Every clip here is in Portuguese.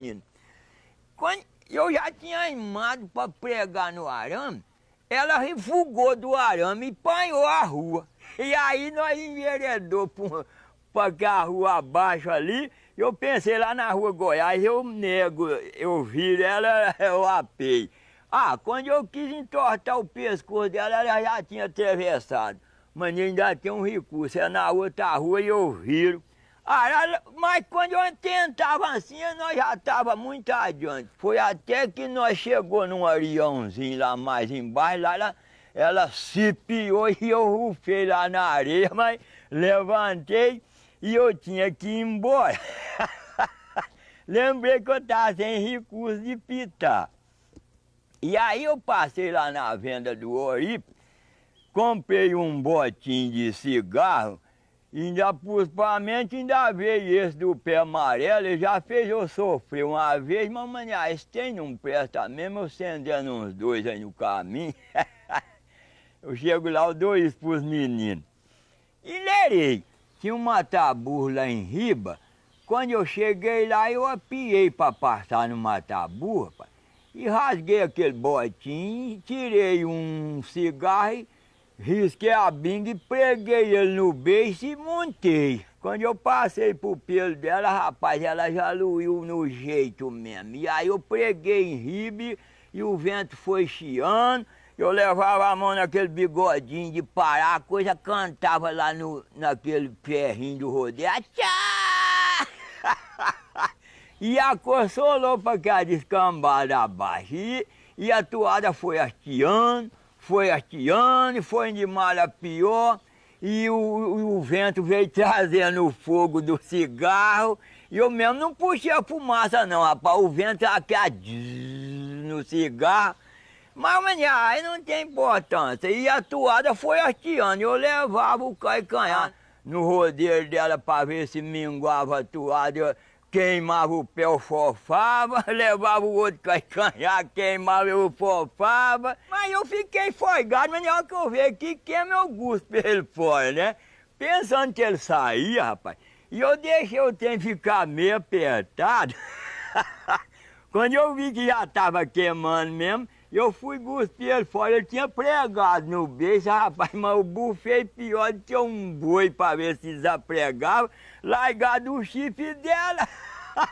menino. Quando eu já tinha animado para pregar no arame, ela refugou do arame e panhou a rua. E aí nós enveredou para a rua abaixo ali. Eu pensei lá na rua Goiás, eu nego, eu viro ela, eu apei. Quando eu quis entortar o pescoço dela, ela já tinha atravessado. Mas ainda tem um recurso, é na outra rua e eu viro. Mas quando eu tentava assim, nós já estava muito adiante. Foi até que nós chegou num areiãozinho lá mais embaixo, lá ela se piou e eu rufei lá na areia, mas levantei e eu tinha que ir embora. Lembrei que eu estava sem recurso de pitar. E aí eu passei lá na venda do Oripe, comprei um botinho de cigarro, e ainda principalmente ainda veio esse do pé amarelo, ele já fez eu sofrer uma vez, mas mané, esse tem não presta mesmo, eu acendendo uns dois aí no caminho. Eu chego lá, eu dou isso pros meninos. E lerei, tinha um mataburro lá em Riba, quando eu cheguei lá eu apiei para passar no mataburro, rapaz, e rasguei aquele botinho, tirei um cigarro, risquei a binga e preguei ele no beiço e montei. Quando eu passei pro pelo dela, rapaz, ela já luiu no jeito mesmo. E aí eu preguei em ribe e o vento foi chiando. Eu levava a mão naquele bigodinho de parar, a coisa cantava lá naquele ferrinho do rodeio. Tchá! E a cor solou para aquela descambada abaixo. E a toada foi hasteando, foi de mal a pior, e o vento veio trazendo o fogo do cigarro, e eu mesmo não puxei a fumaça não, rapaz, o vento aqui no cigarro, mas aí não tem importância, e a toada foi hasteando, eu levava o caicanhar no rodeiro dela para ver se minguava a toada, queimava o pé, eu fofava, levava o outro caicanhar, queimava, eu fofava. Mas eu fiquei folgado, mas na hora que eu vi que queima eu gosto pra ele fora, né? Pensando que ele saía, rapaz, e eu deixei o trem ficar meio apertado. Quando eu vi que já estava queimando mesmo, eu fui cuspir ele fora, ele tinha pregado no beijo, rapaz, mas o burro fez pior do que um boi para ver se desapregava, largado o chifre dela,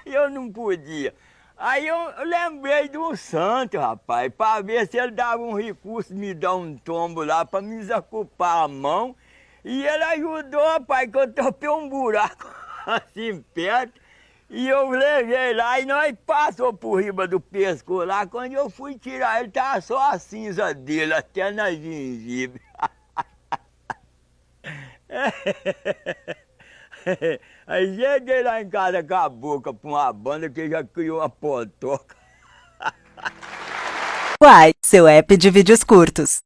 eu não podia. Aí eu lembrei do santo, rapaz, para ver se ele dava um recurso, me dar um tombo lá para me desocupar a mão, e ele ajudou, rapaz, que eu topei um buraco assim perto, e eu levei lá e nós passou por riba do pescoço lá. Quando eu fui tirar ele, tava só a cinza dele, até na gengibre. Aí cheguei lá em casa com a boca pra uma banda que já criou uma potoca. Uai, seu app de vídeos curtos.